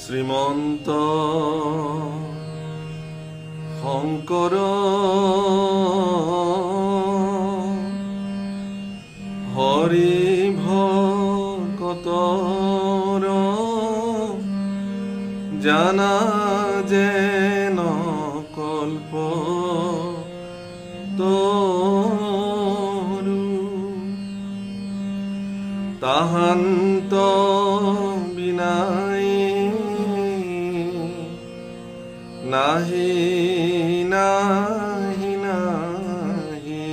শ্ৰীমন্ত শংকৰ হৰি ভকতৰ জানা যেন কল্প তৰু তাহান্ত বিনাই নাহি নাহি নাহি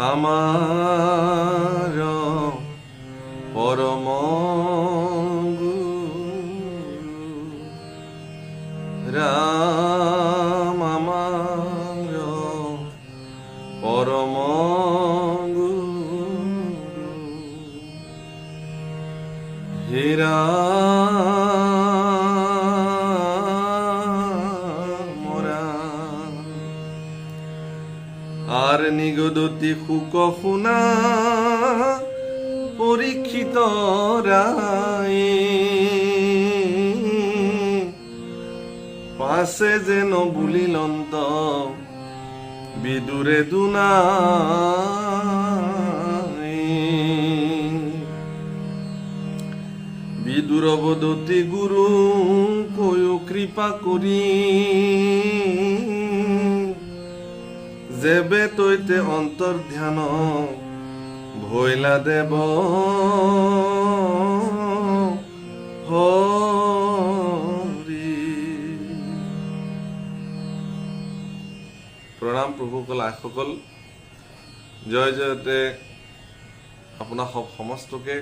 আমাৰ পৰম রাম আমার পরম গুরু হে রাম আর নিগদতি সুক শুনা পরীক্ষিত রায় পাছে যেন বুলিলন্ত বিদুরে দুনাই বিদুরবদতি গুরু কয়ো কৃপা করি যেবে তৈতে অন্তর্ধ্যান ভৈলা দেব প্ৰণাম প্ৰভুসকল আইসকল জয় জয়তে আপোনাৰ সমস্তকে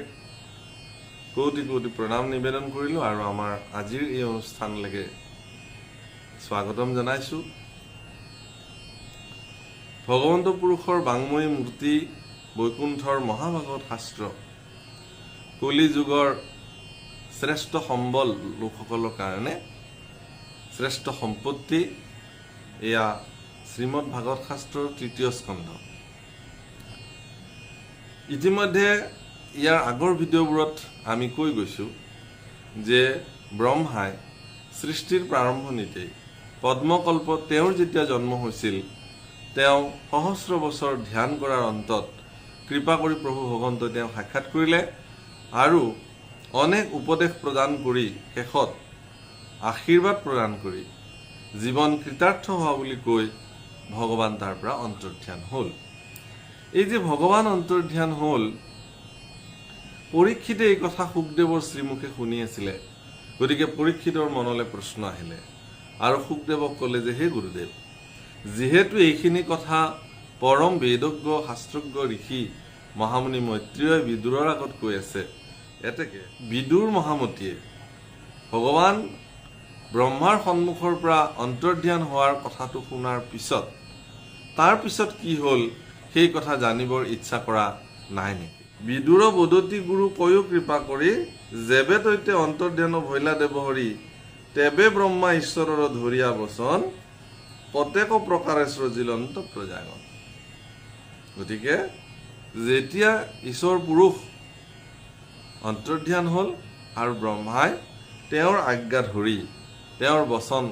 কোটি কোটি প্ৰণাম নিবেদন কৰিলোঁ আৰু আমাৰ আজিৰ এই অনুষ্ঠানলৈকে স্বাগতম জনাইছোঁ। ভগৱন্ত পুৰুষৰ বাংময়ী মূৰ্তি বৈকুণ্ঠৰ মহাভাগৱত শাস্ত্ৰ কলি যুগৰ শ্ৰেষ্ঠ সম্বল লোকসকলৰ কাৰণে শ্ৰেষ্ঠ সম্পত্তি এয়া শ্ৰীমদ ভাগৱত শাস্ত্ৰৰ তৃতীয় স্কন্ধ। ইতিমধ্যে ইয়াৰ আগৰ ভিডিঅ'বোৰত আমি কৈ গৈছোঁ যে ব্ৰহ্মাই সৃষ্টিৰ প্ৰাৰম্ভণিতেই পদ্মকল্প তেওঁৰ যেতিয়া জন্ম হৈছিল তেওঁ সহস্ৰ বছৰ ধ্যান কৰাৰ অন্তত কৃপা কৰি প্ৰভু ভগৱন্তই তেওঁক সাক্ষাৎ কৰিলে আৰু অনেক উপদেশ প্ৰদান কৰি শেষত আশীৰ্বাদ প্ৰদান কৰি জীৱন কৃতাৰ্থ হোৱা বুলি কৈ ভগৱান তাৰ পৰা অন্তৰ্ধান হ'ল। এই যে ভগৱান অন্তৰ্ধান হ'ল পৰীক্ষিতে এই কথা সুখদেৱৰ শ্ৰীমুখে শুনি আছিলে, গতিকে পৰীক্ষিতৰ মনলৈ প্ৰশ্ন আহিলে আৰু সুখদেৱক ক'লে যে হে গুৰুদেৱ, যিহেতু এইখিনি কথা পৰম বেদজ্ঞ শাস্ত্ৰজ্ঞ ঋষি মহামুনি মৈত্ৰেয়ই বিদুৰৰ আগত কৈ আছে, এতেকে বিদুৰ মহামতীয়ে ভগৱান ব্ৰহ্মাৰ সন্মুখৰ পৰা অন্তৰ্ধান হোৱাৰ কথাটো শুনাৰ পিছত তাৰ পিছত কি হ'ল সেই কথা জানিবৰ ইচ্ছা কৰা নাই নেকি? বিদুৰ বদতি গুৰু কয়ো কৃপা কৰি যেবে তৈতে অন্তৰ্ধান ভৈলা দেৱ হৰি তেবে ব্ৰহ্মা ঈশ্বৰৰ ধৰিয়া বচন প্ৰত্যেক প্ৰকাৰে সৃজিলন্ত প্ৰজাগণ। গতিকে যেতিয়া ঈশ্বৰ পুৰুষ অন্তৰ্ধান হ'ল আৰু ব্ৰহ্মাই তেওঁৰ আজ্ঞা ধৰি তেওঁৰ বচন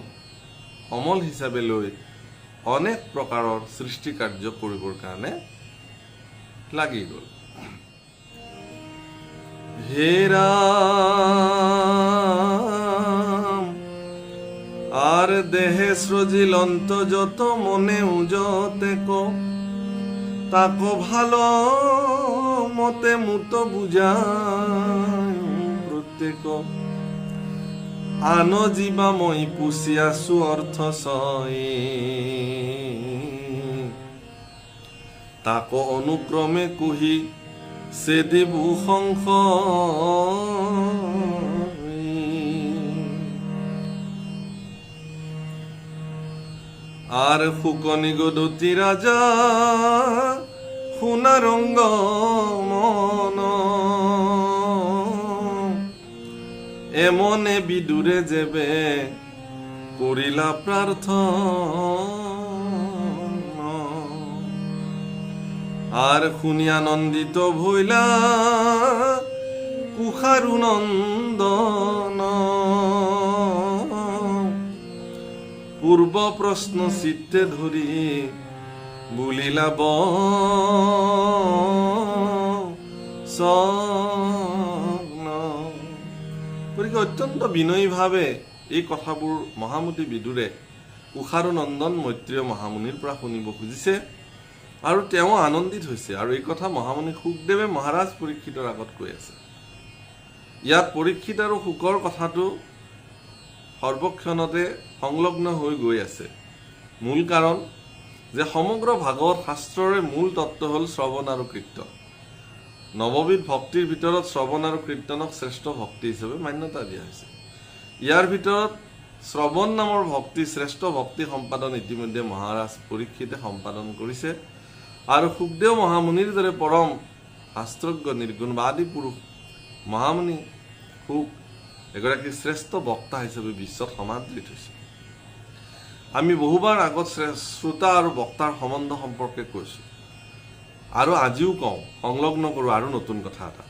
অমল হিচাপে লৈ অনেক প্ৰকাৰৰ সৃষ্টি কাৰ্য কৰিবৰ কাৰণে লাগি গ'ল। হে ৰাম আর দেহে সৃজিলন্ত যত মনে উজতে কো তাকো ভালো মতে মুত বুঝায় প্রত্যেক আন জীবা মই পুষি আছো অর্থ সয়ে তাকো অনুক্রমে কুহি সে দেবু সংস আর ফুকনি গদতি রাজা শুনারঙ্গ মন এমনে বিদুরে যেবে করিলা প্রার্থনা আর শুনি আনন্দিত ভইলা কুশাৰু নন্দন পূৰ্ব প্ৰশ্ন চিত্তে ধৰি বুলিলা গতিকে অত্যন্ত বিনয়ীভাৱে এই কথাবোৰ মহামতী বিদুৰে কুশাৰু নন্দন মৈত্ৰেয় মহামুনিৰ পৰা শুনিব খুজিছে আৰু তেওঁ আনন্দিত হৈছে। আৰু এই কথা মহামুনি শুকদেৱে মহাৰাজ পৰীক্ষিতৰ আগত কৈ আছে। ইয়াত পৰীক্ষিত আৰু শুকৰ কথাটো সৰ্বক্ষণতে সংলগ্ন হৈ গৈ আছে। মূল কাৰণ যে সমগ্ৰ ভাগৱত শাস্ত্ৰৰে মূল তত্ত্ব হ'ল শ্ৰৱণ আৰু কীৰ্তন। নৱবিধ ভক্তিৰ ভিতৰত শ্ৰৱণ আৰু কীৰ্তনক শ্ৰেষ্ঠ ভক্তি হিচাপে মান্যতা দিয়া হৈছে। ইয়াৰ ভিতৰত শ্ৰৱণ নামৰ ভক্তি শ্ৰেষ্ঠ ভক্তি সম্পাদন ইতিমধ্যে মহাৰাজ পৰীক্ষিতে সম্পাদন কৰিছে আৰু শুকদেৱ মহামুনিৰ দৰে পৰম শাস্ত্ৰজ্ঞ নিৰ্গুণবাদী পুৰুষ মহামুনি শুক এগৰাকী শ্ৰেষ্ঠ বক্তা হিচাপে বিশ্বত সমাদৃত হৈছে। আমি বহুবাৰ আগত শ্ৰোতা আৰু বক্তাৰ সম্বন্ধ সম্পৰ্কে কৈছোঁ আৰু আজিও কওঁ, সংলগ্ন কৰোঁ আৰু নতুন কথা এটা,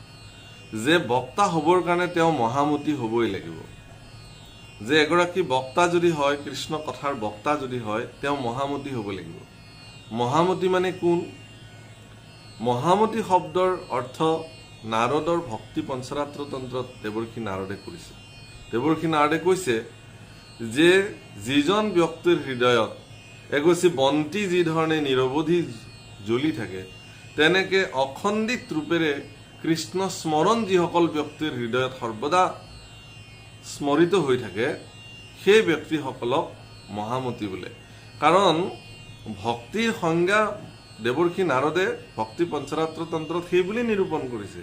যে বক্তা হ'বৰ কাৰণে তেওঁ মহামতি হ'বই লাগিব। যে এগৰাকী বক্তা যদি হয়, কৃষ্ণ কথাৰ বক্তা যদি হয়, তেওঁ মহামতি হ'ব লাগিব। মহামতি মানে কোন? মহামতি শব্দৰ অৰ্থ নাৰদৰ ভক্তি পঞ্চৰাত্ৰ তন্ত্ৰত দেৱৰ্ষি নাৰদে কৰিছে। দেৱৰ্ষি নাৰদে কৈছে যে যিজন ব্যক্তিৰ হৃদয়ত এগছি বন্তি যি ধৰণে নিৰৱধি জ্বলি থাকে, তেনেকে অখণ্ডিত ৰূপেৰে কৃষ্ণ স্মৰণ যিসকল ব্যক্তিৰ হৃদয়ত সৰ্বদা স্মৰিত হৈ থাকে, সেই ব্যক্তিসকলক মহামতি বোলে। কাৰণ ভক্তিৰ সংজ্ঞা দেৱৰ্ষি নাৰদে ভক্তি পঞ্চৰাত্ৰ তন্ত্ৰত সেই বুলি নিৰূপণ কৰিছে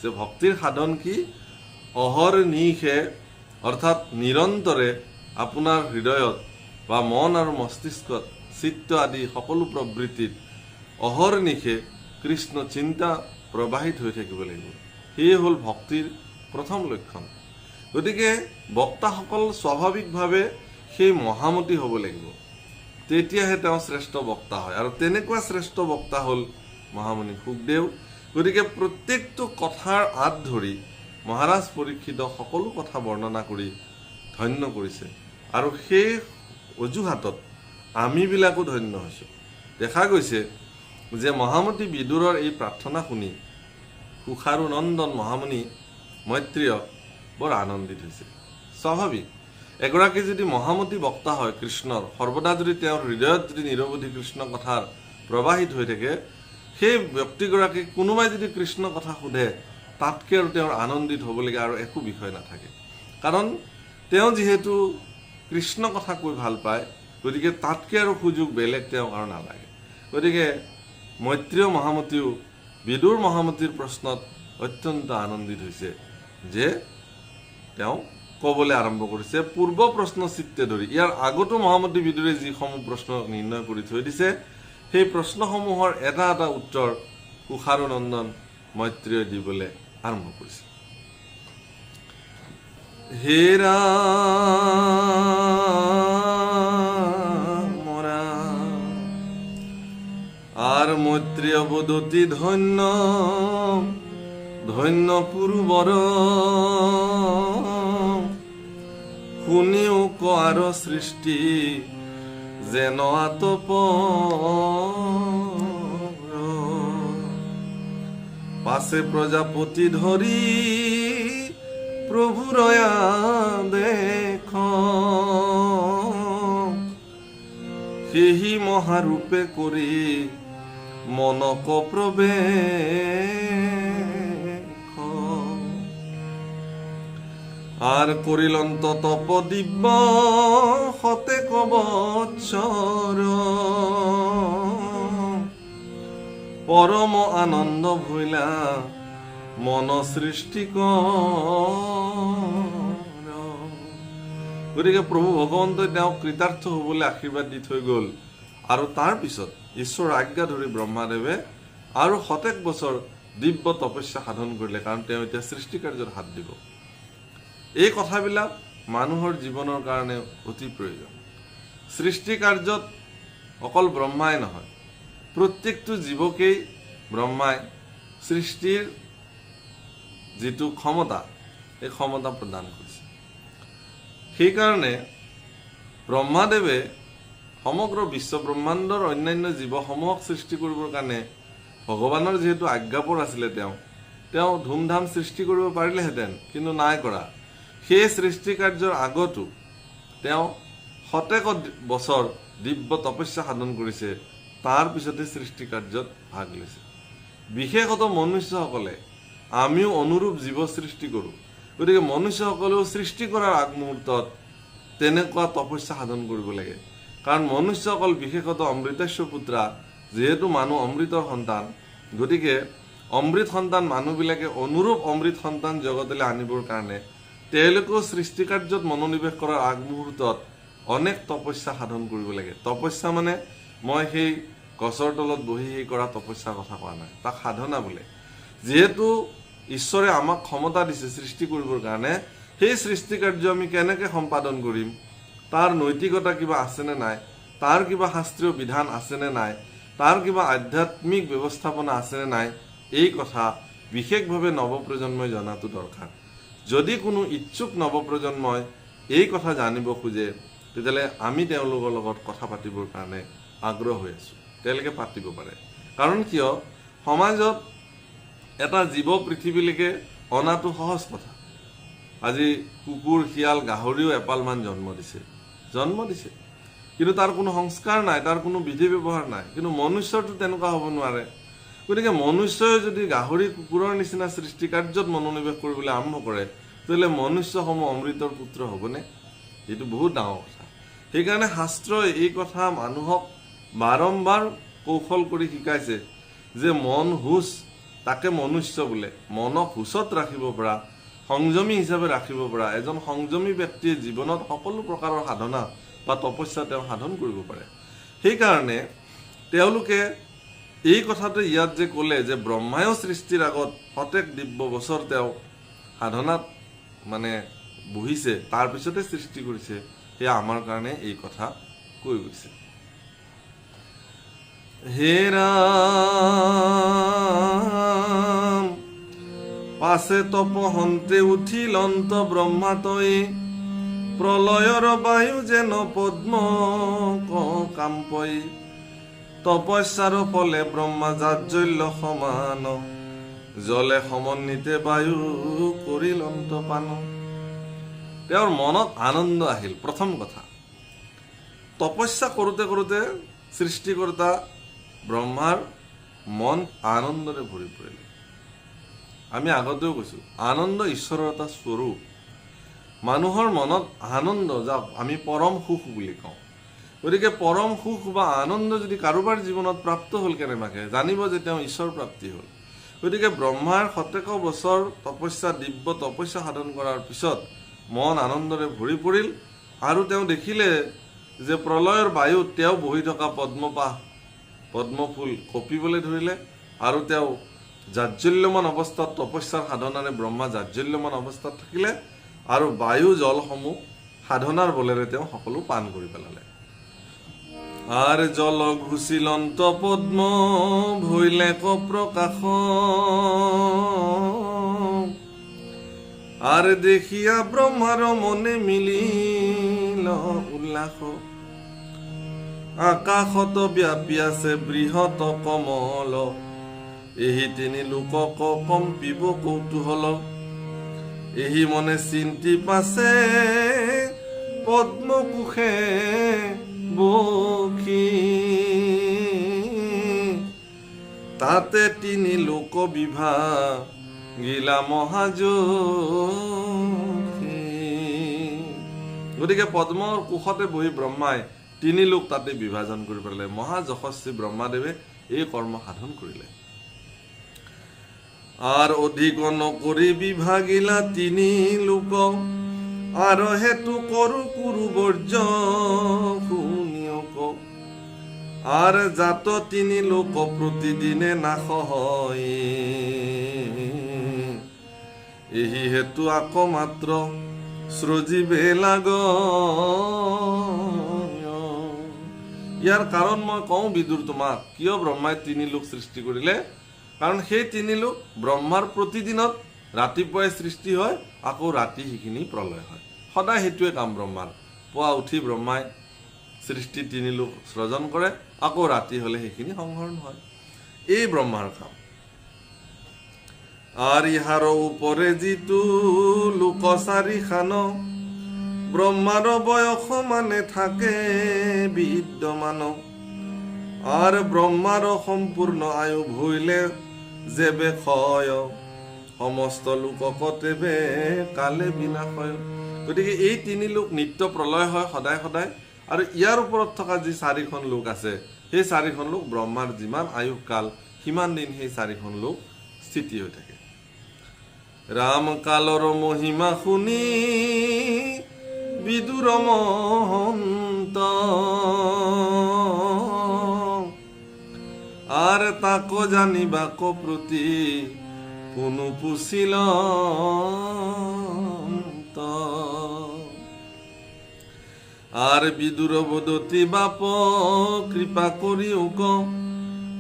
যে ভক্তিৰ সাধন কি? অহৰ্নিশে অৰ্থাৎ নিৰন্তৰে আপোনাৰ হৃদয়ত বা মন আৰু মস্তিষ্কত চিত্ত আদি সকলো প্ৰবৃত্তিত অহৰ্নিশে কৃষ্ণ চিন্তা প্ৰবাহিত হৈ থাকিব লাগিব। সেয়ে হ'ল ভক্তিৰ প্ৰথম লক্ষণ। গতিকে বক্তাসকল স্বাভাৱিকভাৱে সেই মহামতি হ'ব লাগিব, তেতিয়াহে তেওঁ শ্ৰেষ্ঠ বক্তা হয়। আৰু তেনেকুৱা শ্ৰেষ্ঠ বক্তা হ'ল মহামুনি শুকদেৱ। গতিকে প্ৰত্যেকটো কথাৰ আঁত ধৰি মহাৰাজ পৰীক্ষিতক সকলো কথা বৰ্ণনা কৰি ধন্য কৰিছে আৰু সেই অজুহাতত আমিবিলাকো ধন্য হৈছোঁ। দেখা গৈছে যে মহামতী বিদুৰৰ এই প্ৰাৰ্থনা শুনি কুশাৰু নন্দন মহামুনি মৈত্ৰেয় বৰ আনন্দিত হৈছে। স্বাভাৱিক, এগৰাকী যদি মহামতী বক্তা হয় কৃষ্ণৰ, সৰ্বদা যদি তেওঁৰ হৃদয়ত যদি নিৰৱধি কৃষ্ণ কথাৰ প্ৰবাহিত হৈ থাকে, সেই ব্যক্তিগৰাকীক কোনোবাই যদি কৃষ্ণ কথা সোধে, তাতকৈ আৰু তেওঁৰ আনন্দিত হ'বলগীয়া আৰু একো বিষয় নাথাকে। কাৰণ তেওঁ যিহেতু কৃষ্ণ কথা কৈ ভাল পায়, গতিকে তাতকৈ আৰু সুযোগ বেলেগ তেওঁক আৰু নালাগে। গতিকে মৈত্ৰেয় মহামতীও বিদুৰ মহামতীৰ প্ৰশ্নত অত্যন্ত আনন্দিত হৈছে যে তেওঁ ক'বলৈ আৰম্ভ কৰিছে পূৰ্ব প্ৰশ্ন চিত্তে ধৰি। ইয়াৰ আগতো মহামতী বিদুৰে যিসমূহ প্ৰশ্ন নিৰ্ণয় কৰি থৈ দিছে, সেই প্ৰশ্নসমূহৰ এটা এটা উত্তৰ কুশাৰু নন্দন মৈত্ৰেয় দিবলৈ আৰম্ভ কৰিছে। হে মৰা আৰ মৈত্ৰেয় বদতি ধন্য ধন্য পূৰ্বৰ শুনিও কোৱাৰ সৃষ্টি যেন আতপ পাছে প্ৰজাপতি ধৰি প্ৰভুৰয়া দেখ সেহি মহাৰূপে কৰি মনক প্ৰবেশ আৰ কৰিলন্ত তপ দিব্য হতে কবৎসৰ পৰম আনন্দ ভইলা মন সৃষ্টি গতিকে প্ৰভু ভগৱন্তই তেওঁক কৃতাৰ্থ হ'বলৈ আশীৰ্বাদ দি থৈ গ'ল আৰু তাৰ পিছত ঈশ্বৰৰ আজ্ঞা ধৰি ব্ৰহ্মাদেৱে আৰু শতেক বছৰ দিব্য তপস্যা সাধন কৰিলে, কাৰণ তেওঁ এতিয়া সৃষ্টি কাৰ্যত হাত দিব। এই কথাবিলাক মানুহৰ জীৱনৰ কাৰণে অতি প্ৰয়োজন। সৃষ্টি কাৰ্যত অকল ব্ৰহ্মাই নহয়, প্ৰত্যেকটো জীৱকেই ব্ৰহ্মাই সৃষ্টিৰ যিটো ক্ষমতা, এই ক্ষমতা প্ৰদান কৰিছে। সেইকাৰণে ব্ৰহ্মাদেৱে সমগ্ৰ বিশ্ব ব্ৰহ্মাণ্ডৰ অন্যান্য জীৱসমূহক সৃষ্টি কৰিবৰ কাৰণে ভগৱানৰ যিহেতু আজ্ঞাপৰ আছিলে, তেওঁ ধুমধাম সৃষ্টি কৰিব পাৰিলেহেঁতেন, কিন্তু নাই কৰা। সেই সৃষ্টি কাৰ্যৰ আগতো তেওঁ শতেক বছৰ দিব্য তপস্যা সাধন কৰিছে, তাৰ পিছতে সৃষ্টি কাৰ্যত ভাগ লৈছে। বিশেষত মনুষ্যসকলে, আমিও অনুৰূপ জীৱ সৃষ্টি কৰোঁ, গতিকে মনুষ্যসকলেও সৃষ্টি কৰাৰ আগমুহূৰ্তত তেনেকুৱা তপস্যা সাধন কৰিব লাগে। কাৰণ মনুষ্যসকল বিশেষত অমৃতস্য পুত্ৰা, যিহেতু মানুহ অমৃতৰ সন্তান, গতিকে অমৃত সন্তান মানুহবিলাকে অনুৰূপ অমৃত সন্তান জগতলৈ আনিবৰ কাৰণে তেওঁলোকেও সৃষ্টি কাৰ্যত মনোনিৱেশ কৰাৰ আগমুহূৰ্তত অনেক তপস্যা সাধন কৰিব লাগে। তপস্যা মানে মই সেই গছৰ তলত বহি সেই কৰা তপস্যাৰ কথা কোৱা নাই, তাক সাধনা বোলে। যিহেতু ঈশ্বৰে আমাক ক্ষমতা দিছে সৃষ্টি কৰিবৰ কাৰণে, সেই সৃষ্টি কাৰ্য আমি কেনেকৈ সম্পাদন কৰিম, তাৰ নৈতিকতা কিবা আছেনে নাই, তাৰ কিবা শাস্ত্ৰীয় বিধান আছেনে নাই, তাৰ কিবা আধ্যাত্মিক ব্যৱস্থাপনা আছেনে নাই, এই কথা বিশেষভাৱে নৱপ্ৰজন্মই জনাটো দৰকাৰ। যদি কোনো ইচ্ছুক নৱপ্ৰজন্মই এই কথা জানিব খোজে, তেতিয়াহ'লে আমি তেওঁলোকৰ লগত কথা পাতিবৰ কাৰণে আগ্ৰহ হৈ আছোঁ, তেওঁলোকে পাতিব পাৰে। কাৰণ কিয়, সমাজত এটা জীৱ পৃথিৱীলৈকে অনাটো সহজ কথা। আজি কুকুৰ, শিয়াল, গাহৰিও এপালমান জন্ম দিছে, কিন্তু তাৰ কোনো সংস্কাৰ নাই, তাৰ কোনো বিধি ব্যৱহাৰ নাই। কিন্তু মনুষ্যৰটো তেনেকুৱা হ'ব নোৱাৰে। গতিকে মনুষ্যই যদি গাহৰি, কুকুৰৰ নিচিনা সৃষ্টি কাৰ্যত মনোনিৱেশ কৰিবলৈ আৰম্ভ কৰে, তেতিয়াহ'লে মনুষ্যসমূহ অমৃতৰ পুত্ৰ হ'বনে? এইটো বহুত ডাঙৰ কথা। সেইকাৰণে শাস্ত্ৰই এই কথা মানুহক বাৰম্বাৰ কৌশল কৰি শিকাইছে যে মন হুচ, তাকে মনুষ্য বোলে। মনক হুচত ৰাখিব পৰা, সংযমী হিচাপে ৰাখিব পৰা এজন সংযমী ব্যক্তিয়ে জীৱনত সকলো প্ৰকাৰৰ সাধনা বা তপস্যা তেওঁ সাধন কৰিব পাৰে। সেইকাৰণে তেওঁলোকে এই কথাটো ইয়াত যে ক'লে যে ব্ৰহ্মায়ো সৃষ্টিৰ আগত শতেক দিব্য বছৰ তেওঁ সাধনাত বহিছে, তাৰ পিছতে সৃষ্টি কৰিছে, সেয়া আমাৰ কাৰণে এই কথা কৈ গৈছে। হে ৰাম পাছে তপহন্তে উঠিল অন্ত ব্ৰহ্মাতয়ে, প্ৰলয়ৰ বায়ু যেন পদ্ম কাম্পয়ে, তপস্যাৰ ফলে ব্ৰহ্মা জাজ্জল্য সমান, জলে সমন্বিতে বায়ু কৰিল অন্তপান। তেওঁৰ মনত আনন্দ আহিল। প্ৰথম কথা, তপস্যা কৰোঁতে কৰোঁতে সৃষ্টিকৰ্তা ব্ৰহ্মাৰ মন আনন্দৰে ভৰি পৰিলে। আমি আগতেও কৈছোঁ, আনন্দ ঈশ্বৰৰ এটা স্বৰূপ। মানুহৰ মনত আনন্দ, যাক আমি পৰম সুখ বুলি কওঁ। গতিকে পৰম সুখ বা আনন্দ যদি কাৰোবাৰ জীৱনত প্ৰাপ্ত হ'ল, কেনেবাকৈ জানিব যে তেওঁ ঈশ্বৰ প্ৰাপ্তি হ'ল। গতিকে ব্ৰহ্মাৰ শতেক বছৰ তপস্যা, দিব্য তপস্যা সাধন কৰাৰ পিছত মন আনন্দৰে ভৰি পৰিল, আৰু তেওঁ দেখিলে যে প্ৰলয়ৰ বায়ুত তেওঁ বহি থকা পদ্মফুল কঁপিবলৈ ধৰিলে, আৰু তেওঁ জাজ্জল্যমান অৱস্থাত তপস্যাৰ সাধনাৰে ব্ৰহ্মা জাজ্জল্যমান অৱস্থাত থাকিলে, আৰু বায়ু জলসমূহ সাধনাৰ বলেৰে তেওঁ সকলো পান কৰি পেলালে। আর জল ঘুচিলন্ত পদ্ম ভৈলে প্রকাশ, আর দেখিয়া ব্রহ্মার মনে মিলিল উল্লাস, আকাশত ব্যাপী আছে বৃহৎ কমল, এই তিনি লোকক কম্পিব কৌতূহল, এই মনে চিন্তি পাছে পদ্মকুশে বখি, তাতে তিনি লোক বিভাগিলা মহাযোগী। গতিকে পদ্মৰ কুশতে বহি ব্ৰহ্মাই তিনি লোক তাতে বিভাজন কৰি পেলালে। মহাযশস্বী ব্ৰহ্মাদেৱে এই কৰ্ম সাধন কৰিলে। আৰ অধিক নকৰি বিভাগিলা তিনি লোক, আর হেতু করু কুরু বর্জ শুনিয়ক, আর জাত তিনি লোক প্রতিদিনে নাশ হয়, এই হেতু আক মাত্র সৃজিবে লাগ। ইয়াৰ কাৰণ মই কওঁ বিদুৰ তোমাক, কিয় ব্ৰহ্মাই তিনি লোক সৃষ্টি কৰিলে। কাৰণ সেই তিনি লোক ব্ৰহ্মাৰ প্ৰতিদিনত ৰাতিপুৱাই সৃষ্টি হয়, আকৌ ৰাতি সেইখিনি প্ৰলয় হয়। সদায় সেইটোৱে কাম ব্ৰহ্মাৰ। পুৱা উঠি ব্ৰহ্মাই সৃষ্টি তিনি লোক সৃজন কৰে, আকৌ ৰাতি হলে সেইখিনি সংহৰণ হয়। এই ব্ৰহ্মাৰ কাম। আৰু ইহাৰ ওপৰে যিটো লোক চাৰিখান, ব্ৰহ্মাৰ বয়স মানে থাকে বিদ্যমান। আৰু ব্ৰহ্মাৰ সম্পূৰ্ণ আয়ু ভৈলে যেবে ক্ষয়, সমস্ত লোকক তেবে কালে বিনাশয়। গতিকে এই তিনি লোক নিত্য প্ৰলয় হয় সদায় সদায়। আৰু ইয়াৰ ওপৰত থকা যি চাৰিখন লোক আছে, সেই চাৰিখন লোক ব্ৰহ্মাৰ যিমান আয়ুস কাল সিমান দিন সেই চাৰিখন লোক স্থিতি হৈ থাকে। ৰাম কালৰ মহিমা শুনি বিদুৰ মহন্ত, আর তাক জানিবাক প্রতি কোনো পুছিল। আর বিদুর বদতি বাপ কৃপা করিউক,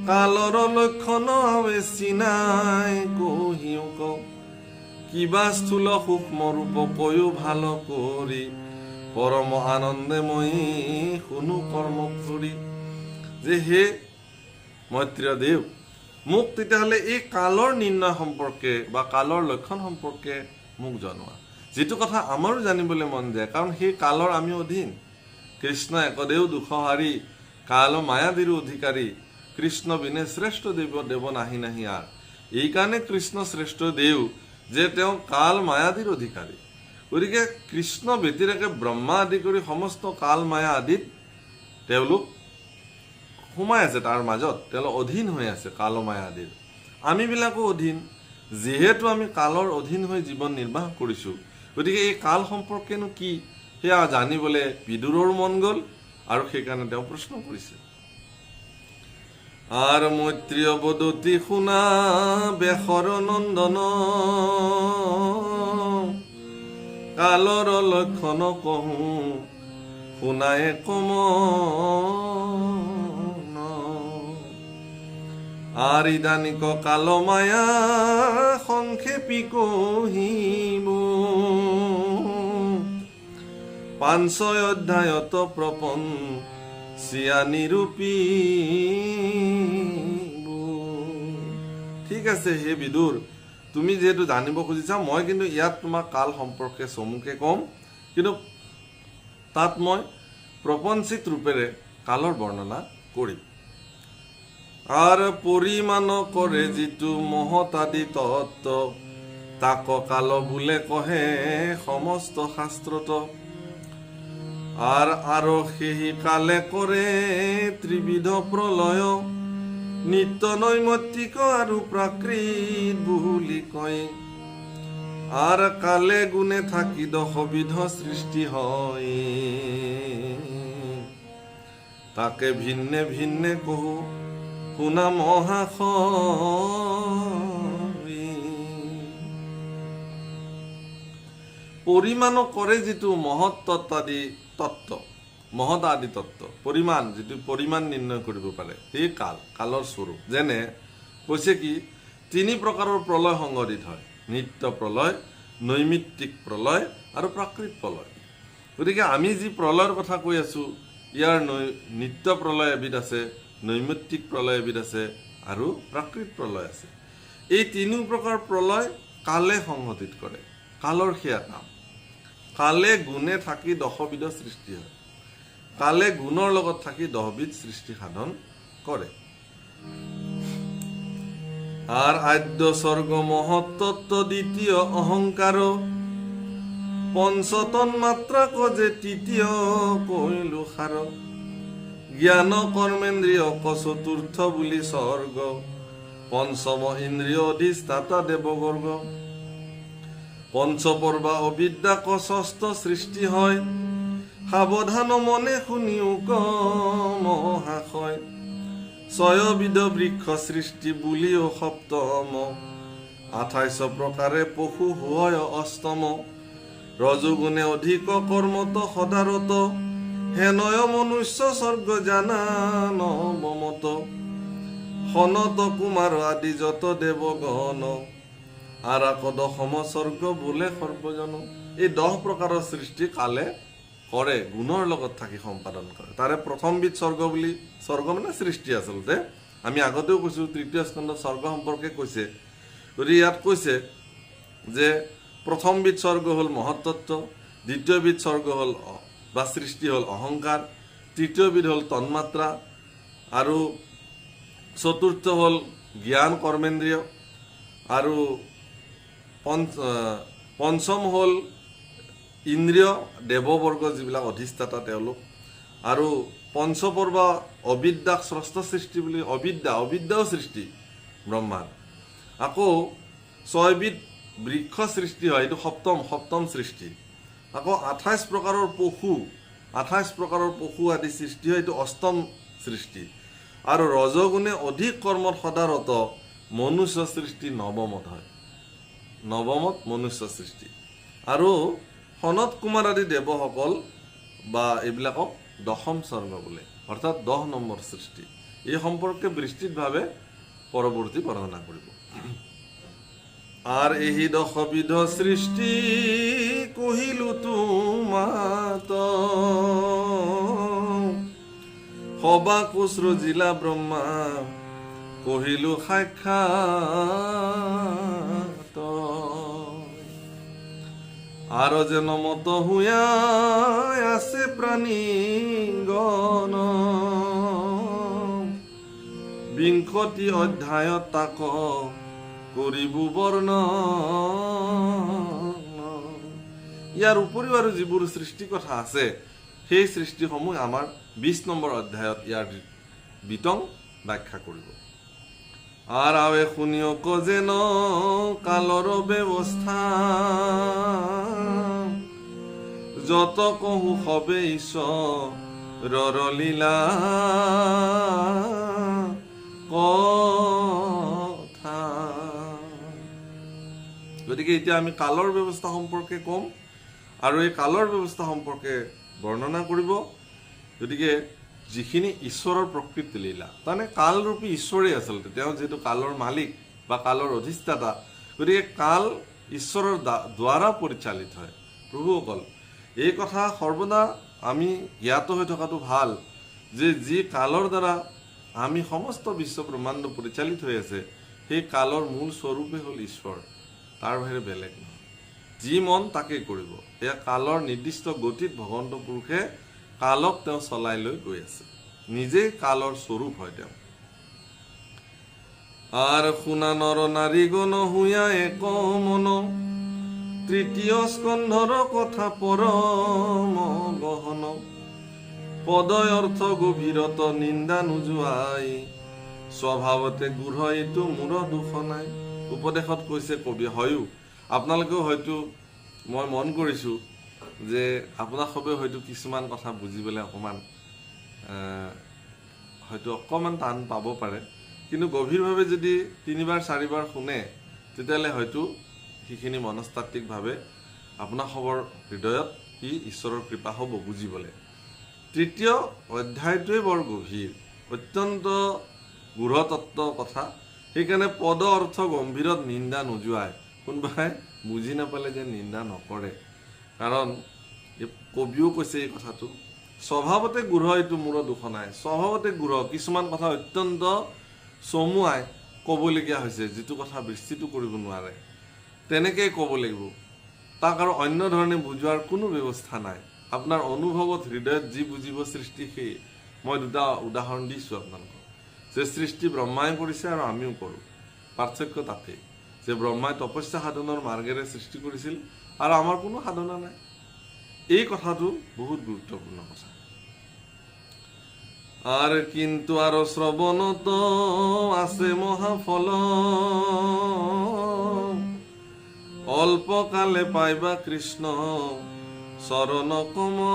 কালর লক্ষণ বেশি নাই কহিউক। কিবা স্থূল সূক্ষ্ম রূপ কয়ো ভাল করি, পরম আনন্দে মই শুনো কর্ম করি। যে হে মৈত্রেয় দেৱ, মোক তেতিয়াহ'লে এই কালৰ নিৰ্ণয় সম্পৰ্কে বা কালৰ লক্ষণ সম্পৰ্কে মোক জনোৱা। যিটো কথা আমাৰো জানিবলৈ মন যায়, কাৰণ সেই কালৰ আমি অধীন। কৃষ্ণ একদেও দুখহাৰী, কাল মায়াদীৰ অধিকাৰী, কৃষ্ণ বিনে শ্ৰেষ্ঠ দেৱ দেৱ নাহি নাহি আৰ। এই কাৰণে কৃষ্ণ শ্ৰেষ্ঠ দেৱ যে তেওঁ কাল মায়াদীৰ অধিকাৰী। গতিকে কৃষ্ণ ব্যতিৰেকে ব্ৰহ্মা আদি কৰি সমস্ত কাল মায়া আদিত তেওঁলোক সোমাই আছে, তাৰ মাজত তেওঁলোক অধীন হৈ আছে কাল মায়া আদিৰ। আমিবিলাকো অধীন, যিহেতু আমি কালৰ অধীন হৈ জীৱন নিৰ্বাহ কৰিছোঁ। গতিকে এই কাল সম্পৰ্কেনো কি সেয়া জানিবলৈ বিদুৰৰ মন গ'ল, আৰু সেইকাৰণে তেওঁ প্ৰশ্ন কৰিছে। আর মৈত্রীয় বদতি শুনা বেশর নন্দন, কালর লক্ষণ কহু শুনায়ে কম। আর ইদানিক কাল মায়া সংক্ষেপী কহিব, 500 অধ্যায়ত প্ৰপন চিয়া নিৰূপী। ঠিক আছে হে বিদুৰ, তুমি যেহেতু জানিব খুজিছা, মই কিন্তু ইয়াত তোমাক কাল সম্পৰ্কে চমুকে কম, কিন্তু তাত মই প্ৰপঞ্চিত ৰূপেৰে কালৰ বৰ্ণনা কৰিম। আৰ পৰিমাণ কৰে যিটো মহতাদি তত্ত্ব, তাক কাল বোলে কহে সমস্ত শাস্ত্ৰত। আৰ সেই কালে কৰে ত্ৰিবিধ প্ৰলয়, নিত্য নৈমিত্তিক আৰু প্ৰাকৃত বুলি কয়। আর কালে গুণে থাকি 10বিধ সৃষ্টি হয়, তাকে ভিন্নে ভিন্নে কহু শুনা মহাশয়। পৰিমাণ কৰে যিটো মহত্ত্বাদি তত্ত্ব, মহৎ আদি তত্ত্ব, পৰিমাণ যিটো পৰিমাণ নিৰ্ণয় কৰিব পাৰে, সেই কালৰ স্বৰূপ। যেনে কৈছে কি 3 প্ৰকাৰৰ প্ৰলয় সংঘটিত হয়, নিত্য প্ৰলয়, নৈমিত্তিক প্ৰলয় আৰু প্ৰাকৃত প্ৰলয়। গতিকে আমি যি প্ৰলয়ৰ কথা কৈ আছো, ইয়াৰ নিত্য প্ৰলয় এবিধ আছে, নৈমিত্তিক প্ৰলয় এবিধ আছে, আৰু প্ৰাকৃত প্ৰলয় আছে। এই 3 প্ৰকাৰ প্ৰলয় কালে সংঘটিত কৰে, কালৰ সেয়া কাম। কালে গুণে থাকি 10বিধ সৃষ্টি হয়, কালে গুণৰ লগত থাকি 10বিধ সৃষ্টি সাধন কৰে। আর আদ্য স্বর্গ মহত্তত্ব দ্বিতীয় অহংকার, পঞ্চতন মাত্রা কজে তৃতীয় কইলু সার। জ্ঞান কর্মেন্দ্রিয় ক চতুর্থ বুলি স্বর্গ, পঞ্চম ইন্দ্রিয় অধিষ্ঠাতা দেবগর্গ। পঞ্চপর্বা অবিদ্যা ক ষষ্ঠ সৃষ্টি হয়, সাবধান মনে শুনিও ক মহাশয়। 6বিধ বৃক্ষ সৃষ্টি বুলিও সপ্তম, 28 প্ৰকাৰে পশু হয় অষ্টম। ৰজগুণে অধিক কৰ্মত সদাৰত, হেনয় মনুষ্য স্বৰ্গ জানা নবমত। সনত কুমাৰ আদি যত দেবগণ, আৰ আকৌ দশম স্বৰ্গ বোলে সৰ্বজন। এই 10 প্ৰকাৰৰ সৃষ্টি কালে কৰে, গুণৰ লগত থাকি সম্পাদন কৰে। তাৰে প্ৰথমবিধ স্বৰ্গ বুলি, স্বৰ্গ মানে সৃষ্টি আচলতে, আমি আগতেও কৈছোঁ, তৃতীয় স্কন্ধত স্বৰ্গ সম্পৰ্কে কৈছে। গতিকে ইয়াত কৈছে যে প্ৰথমবিধ স্বৰ্গ হ'ল মহত্তত্ব, দ্বিতীয়বিধ স্বৰ্গ হ'ল বা সৃষ্টি হ'ল অহংকাৰ, তৃতীয়বিধ হ'ল তন্মাত্ৰা, আৰু চতুৰ্থ হ'ল জ্ঞান কৰ্মেন্দ্ৰিয়, আৰু পঞ্চম হ'ল ইন্দ্ৰিয় দেৱবৰ্গ যিবিলাক অধিষ্ঠাতা তেওঁলোক, আৰু পঞ্চপৰ্ব অবিদ্যাক ষষ্ঠ সৃষ্টি বুলি, অবিদ্যাও সৃষ্টি ব্ৰহ্মাৰ। আকৌ 6বিধ বৃক্ষ সৃষ্টি হয়, এইটো সপ্তম সৃষ্টি। আকৌ 28 প্ৰকাৰৰ পশু আদি সৃষ্টি হয়, এইটো অষ্টম সৃষ্টি। আৰু ৰজগুণে অধিক কৰ্মত সদাৰত মনুষ্য সৃষ্টি নৱমত হয়, নৱমত মনুষ্য সৃষ্টি। আৰু সনত কুমাৰ আদি দেৱসকল বা এইবিলাকক দশম স্বৰ্গ বোলে, অৰ্থাৎ 10 নম্বৰ সৃষ্টি। এই সম্পৰ্কে বিস্তৃতভাৱে পৰৱৰ্তী বৰ্ণনা কৰিব। আর এই 10বিধ সৃষ্টি কহিলু তোমাত, সবা কোচ জিলা ব্রহ্মা কহিলু সাক্ষাৎ। আর যেন মত হুয়া আছে প্রাণীগণ, 20 অধ্যায়ত তাক কৰিব বৰ্ণ। ইয়াৰ উপৰিও আৰু যিবোৰ সৃষ্টি কথা আছে, সেই সৃষ্টিসমূহ আমাৰ 20 নম্বৰ অধ্যায়ত ইয়াৰ বিতং ব্যাখ্যা কৰিব। আৰ আৱে শুনিয়ক যেন কালৰ ব্যৱস্থা, যত কহু সবে ঈশ্বৰৰ লীলা কথা। গতিকে এতিয়া আমি কালৰ ব্যৱস্থা সম্পৰ্কে ক'ম, আৰু এই কালৰ ব্যৱস্থা সম্পৰ্কে বৰ্ণনা কৰিব। গতিকে যিখিনি ঈশ্বৰৰ প্ৰকৃতি লীলা, তাৰমানে কালৰূপী ঈশ্বৰেই আচলতে, তেওঁ যিহেতু কালৰ মালিক বা কালৰ অধিষ্ঠাতা, গতিকে কাল ঈশ্বৰৰ দ্বাৰা পৰিচালিত হয়। প্ৰভুসকল, এই কথা সৰ্বদা আমি জ্ঞাত হৈ থকাটো ভাল যে যি কালৰ দ্বাৰা আমি সমস্ত বিশ্ব ব্ৰহ্মাণ্ড পৰিচালিত হৈ আছে, সেই কালৰ মূল স্বৰূপে হ'ল ঈশ্বৰ, তাৰ বাহিৰে বেলেগ নহয়। যি মন তাকেই কৰিব, এয়া কালৰ নিৰ্দিষ্ট গতিত ভগৱন্ত পুৰুষে কালক তেওঁ চলাই লৈ গৈ আছে, নিজেই কালৰ স্বৰূপ হয় তেওঁ। আৰ শুনা নৰ নাৰীগণ হুয়া এক মন, তৃতীয় স্কন্ধৰ কথা পৰম গহন। পদয় অৰ্থ গভীৰত নিন্দা নোযোৱাই, স্বভাৱতে গূঢ় এইটো মূৰ দুখ নাই। উপদেশত কৈছে কবি, হয়ো আপোনালোকেও হয়তো, মই মন কৰিছোঁ যে আপোনালোকে হয়তো কিছুমান কথা বুজিবলৈ অকণমান টান পাব পাৰে, কিন্তু গভীৰভাৱে যদি 3-4 শুনে, তেতিয়াহ'লে হয়তো সেইখিনি মনস্তাত্ত্বিকভাৱে আপোনালোকৰ হৃদয়ত ই ঈশ্বৰৰ কৃপা হ'ব বুজিবলৈ। তৃতীয় অধ্যায়টোৱে বৰ গভীৰ, অত্যন্ত গূঢ়তত্ত্ব কথা। সেইকাৰণে পদ অৰ্থ গম্ভীৰত নিন্দা নোযোৱাই, কোনোবাই বুজি নাপালে যে নিন্দা নকৰে, কাৰণ কবিও কৈছে এই কথাটো। স্বভাৱতে গূঢ় এইটো মূৰ দুখ নাই, স্বভাৱতে গূঢ় কিছুমান কথা অত্যন্ত চমুৱাই ক'বলগীয়া হৈছে, যিটো কথা বিস্তৃত কৰিব নোৱাৰে, তেনেকেই ক'ব লাগিব। তাক আৰু অন্য ধৰণে বুজোৱাৰ কোনো ব্যৱস্থা নাই। আপোনাৰ অনুভৱত হৃদয়ত যি বুজিব সৃষ্টি, সেই মই 2টা উদাহৰণ দিছোঁ আপোনালোকক, যে সৃষ্টি ব্ৰহ্মাই কৰিছে আৰু আমিও কৰোঁ। পাৰ্থক্য তাতেই যে ব্ৰহ্মাই তপস্যা সাধনৰ মাৰ্গেৰে সৃষ্টি কৰিছিল আৰু আমাৰ কোনো সাধনা নাই। এই কথাটো বহুত গুৰুত্বপূৰ্ণ কথা। আৰ কিন্তু আৰু শ্ৰৱণত আছে মহাফল, অল্পকালে পাইবা কৃষ্ণ চৰণ কমল।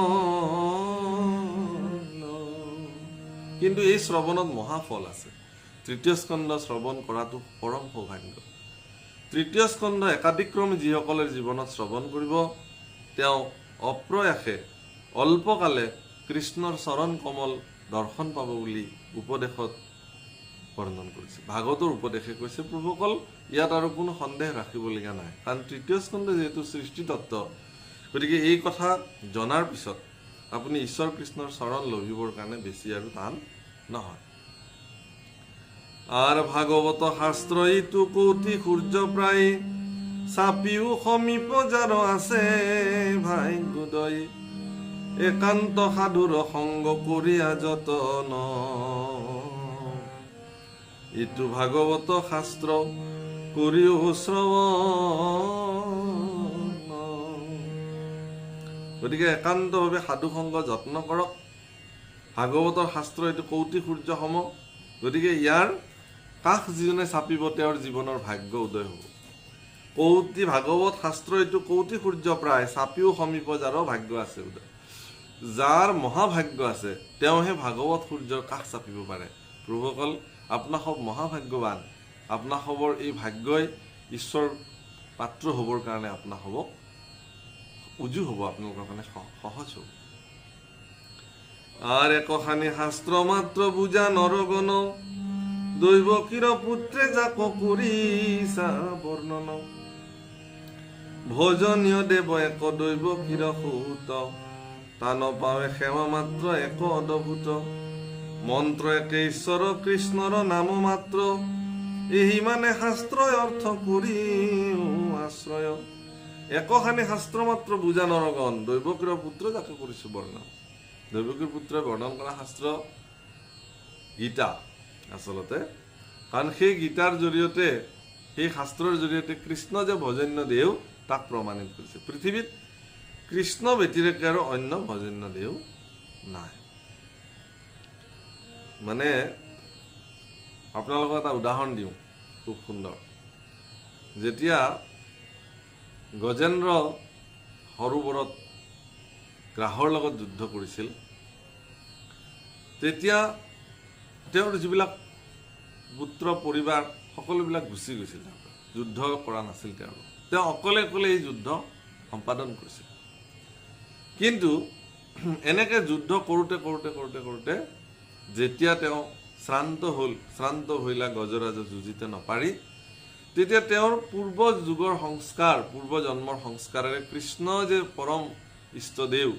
কিন্তু এই শ্ৰৱণত মহাফল আছে। তৃতীয় স্কন্ধ শ্ৰৱণ কৰাটো পৰম সৌভাগ্য। তৃতীয় স্কন্ধ একাদিক্ৰমে যিসকলে জীৱনত শ্ৰৱণ কৰিব, তেওঁ অপ্ৰয়াসে অল্পকালে কৃষ্ণৰ চৰণ কমল দৰ্শন পাব বুলি উপদেশত বৰ্ণন কৰিছে। ভাগৱতৰ উপদেশে কৈছে, প্ৰভুসকল ইয়াত আৰু কোনো সন্দেহ ৰাখিবলগীয়া নাই, কাৰণ তৃতীয় স্কন্ধ যিহেতু সৃষ্টিতত্ত্ব, গতিকে এই কথা জনাৰ পিছত আপুনি ঈশ্বৰ কৃষ্ণৰ চৰণ লভিবৰ কাৰণে বেছি আৰু টান নহয়। আৰ ভাগবত শাস্ত্ৰ ইটো কৌটি সূৰ্য প্ৰায়, চাপিও সমীপ যাৰ আছে ভাগ্যোদয়, একান্ত সাধুৰ সংগ কৰিয়া যতন, ইটো ভাগৱত শাস্ত্ৰ কৰিও শ্ৰৱণ। গতিকে একান্তভাৱে সাধু সংগ যত্ন কৰক। ভাগৱতৰ শাস্ত্ৰ এইটো কৌটি সূৰ্য সম, গতিকে ইয়াৰ কাষ যিজনে চাপিব তেওঁৰ জীৱনৰ ভাগ্য উদয় হ'ব। কৌটি ভাগৱত শাস্ত্ৰ এইটো কৌটি সূৰ্য প্ৰায়, চাপিও সমীপ যাৰো ভাগ্য আছে উদয়। যাৰ মহাভাগ্য আছে তেওঁহে ভাগৱত সূৰ্যৰ কাষ চাপিব পাৰে। প্ৰভুসকল, আপোনাক সব মহাভাগ্যৱান। আপোনাক সবৰ এই ভাগ্যই ঈশ্বৰ পাত্ৰ হ'বৰ কাৰণে আপোনাক হ'ব উজু হ'ব, আপোনালোকৰ কাৰণে সহজ হ'ব। আৰ একখানি শাস্ত্ৰ মাত্ৰ বুজা নৰগণ, দৈৱকীৰ পুত্ৰে যাক কৰিছা বৰ্ণন, ভোজনীয় দেৱ এক দৈৱকীৰ সুত, তান পাৱে সেৱা মাত্ৰ এক অদ্ভুত, মন্ত্ৰ একে ঈশ্বৰ কৃষ্ণৰ নাম মাত্ৰ, এই মানে শাস্ত্ৰই অৰ্থ কৰি আশ্ৰয়। একখানি শাস্ত্ৰ মাত্ৰ বুজা নৰগণ, দৈৱকীৰ পুত্ৰ যাকে কৰিছো বৰ্ণন। দৈৱকীৰ পুত্ৰই বৰ্ণন কৰা শাস্ত্ৰ গীতা আচলতে, কাৰণ সেই গীতাৰ জৰিয়তে, সেই শাস্ত্ৰৰ জৰিয়তে কৃষ্ণ যে ভজন্য দেও তাক প্ৰমাণিত কৰিছে। পৃথিৱীত কৃষ্ণ ব্যতিৰেকে আৰু অন্য ভজন্য দেও নাই। মানে আপোনালোকক এটা উদাহৰণ দিওঁ, খুব সুন্দৰ। যেতিয়া গজেন্দ্ৰ সৰোবৰত গ্ৰাহৰ লগত যুদ্ধ কৰিছিল, তেতিয়া তেওঁৰ যিবিলাক পুত্ৰ পৰিবাৰ সকলোবিলাক গুচি গৈছিল, যুদ্ধ কৰা নাছিল। তেওঁ অকলে অকলে এই যুদ্ধ সম্পাদন কৰিছিল। কিন্তু এনেকে যুদ্ধ কৰোঁতে কৰোঁতে কৰোঁতে কৰোঁতে যেতিয়া তেওঁ শ্ৰান্ত হ'ল, শ্ৰান্ত হৈলা গজৰাজ যুঁজিতে নপাৰি, তেতিয়া তেওঁৰ পূৰ্ব যুগৰ সংস্কাৰ, পূৰ্ব জন্মৰ সংস্কাৰেৰে কৃষ্ণ যে পৰম ইষ্টদেৱ,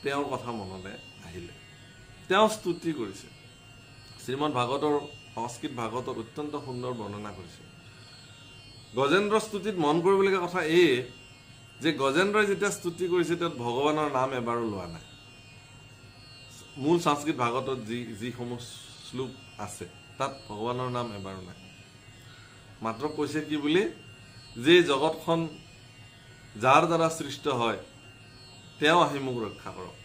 তেওঁৰ কথা মনলৈ আহিলে। তেওঁ স্তুতি কৰিছে। শ্ৰীমদ ভাগৱতৰ, সংস্কৃত ভাগৱতত অত্যন্ত সুন্দৰ বৰ্ণনা কৰিছে। গজেন্দ্ৰ স্তুতিত মন কৰিবলগীয়া কথা এই যে গজেন্দ্ৰই যেতিয়া স্তুতি কৰিছে তাত ভগৱানৰ নাম এবাৰো লোৱা নাই। মূল সংস্কৃত ভাগৱতত যিসমূহ শ্লোক আছে তাত ভগৱানৰ নাম এবাৰো নাই। মাত্ৰ কৈছে কি বুলি, যে জগতখন যাৰ দ্বাৰা সৃষ্ট হয় তেওঁ আহি মোক ৰক্ষা কৰক,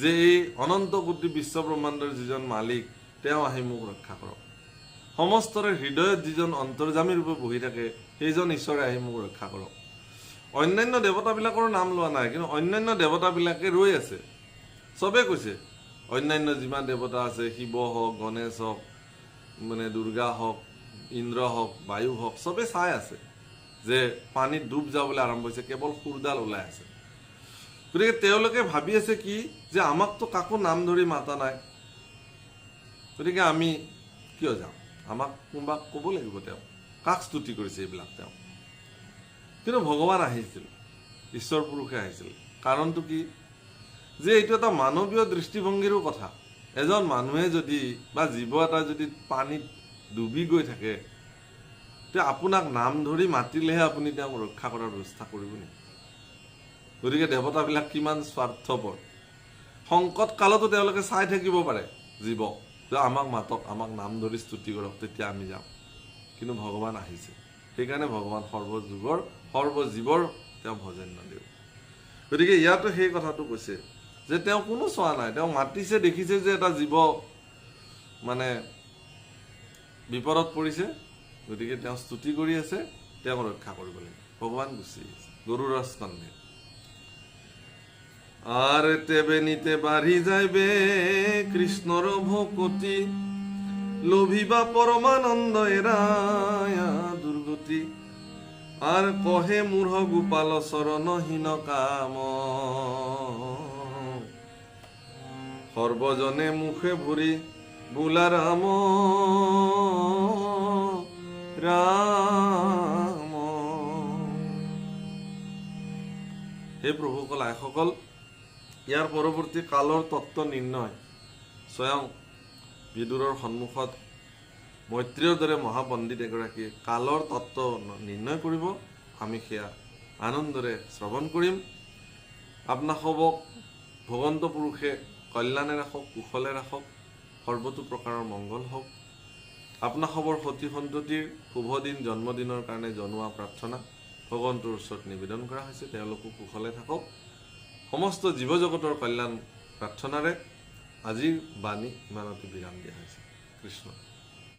যে এই অনন্ত কোটি বিশ্ব ব্ৰহ্মাণ্ডৰ যিজন মালিক তেওঁ আহি মোক ৰক্ষা কৰক, সমস্তৰে হৃদয়ত যিজন অন্তৰ্যামী ৰূপে বহি থাকে সেইজন ঈশ্বৰে আহি মোক ৰক্ষা কৰক। অন্যান্য দেৱতাবিলাকৰ নাম লোৱা নাই, কিন্তু অন্যান্য দেৱতাবিলাকে ৰৈ আছে। চবে কৈছে, অন্যান্য যিমান দেৱতা আছে, শিৱ হওক, গণেশ হওক, মানে দুৰ্গা হওক, ইন্দ্ৰ হওক, বায়ু হওক, চবে চাই আছে যে পানীত ডুব যাবলৈ আৰম্ভ হৈছে, কেৱল সুৰডাল ওলাই আছে। গতিকে তেওঁলোকে ভাবি আছে কি, যে আমাকতো কাকো নাম ধৰি মাতা নাই, গতিকে আমি কিয় যাওঁ, আমাক কোনোবাক ক'ব লাগিব, তেওঁ কাক স্তুতি কৰিছে এইবিলাক তেওঁ। কিন্তু ভগৱান আহিছিল, ঈশ্বৰ পুৰুষে আহিছিল। কাৰণটো কি, যে এইটো এটা মানৱীয় দৃষ্টিভংগীৰো কথা। এজন মানুহে যদি বা জীৱ এটা যদি পানীত ডুবি গৈ থাকে, তে আপোনাক নাম ধৰি মাতিলেহে আপুনি তেওঁক ৰক্ষা কৰাৰ ব্যৱস্থা কৰিব নেকি? গতিকে দেৱতাবিলাক কিমান স্বাৰ্থপৰ। সংকট কালতো তেওঁলোকে চাই থাকিব পাৰে জীৱক, যে আমাক মাতক, আমাক নাম ধৰি স্তুতি কৰক, তেতিয়া আমি যাম। কিন্তু ভগৱান আহিছে, সেইকাৰণে ভগৱান সৰ্বযুগৰ সৰ্বজীৱৰ তেওঁ ভজন্য দেৱ। গতিকে ইয়াতো সেই কথাটো কৈছে যে তেওঁ কোনো চোৱা নাই, তেওঁ মাতিছে, দেখিছে যে এটা জীৱ মানে বিপদত পৰিছে, গতিকে তেওঁ স্তুতি কৰি আছে, তেওঁক ৰক্ষা কৰিব লাগে। ভগৱান গুচি আহিছে গৰুড় স্কন্ধে। আর তেবে নিতে বাঢ়ি যাইবে কৃষ্ণর ভকতি, লোভিবা পরমানন্দ এরায়া দুর্গতি, আর কহে মূঢ় গোপাল চরণহীন কাম, সর্বজনে মুখে ভুরি বোলা রাম, ৰাম। হে প্ৰভুসকল, আইসকল, ইয়াৰ পৰৱৰ্তী কালৰ তত্ত্ব নিৰ্ণয় স্বয়ং বিদুৰৰ সন্মুখত মৈত্ৰীয়ৰ দৰে মহাপণ্ডিত এগৰাকীয়ে কালৰ তত্ত্ব নিৰ্ণয় কৰিব। আমি সেয়া আনন্দৰে শ্ৰৱণ কৰিম। আপোনাসৱক ভগৱন্ত পুৰুষে কল্যাণে ৰাখক, কুশলে ৰাখক, সৰ্বতো প্ৰকাৰৰ মংগল হওক। আপোনাসৱৰ সতী সন্ততিৰ শুভ দিন, জন্মদিনৰ কাৰণে জনোৱা প্ৰাৰ্থনা ভগৱন্তৰ ওচৰত নিবেদন কৰা হৈছে। তেওঁলোকো কুশলে থাকক। সমস্ত জীৱ জগতৰ কল্যাণ প্ৰাৰ্থনাৰে আজিৰ বাণী ইমানতে বিৰাম দিয়া হৈছে। কৃষ্ণ।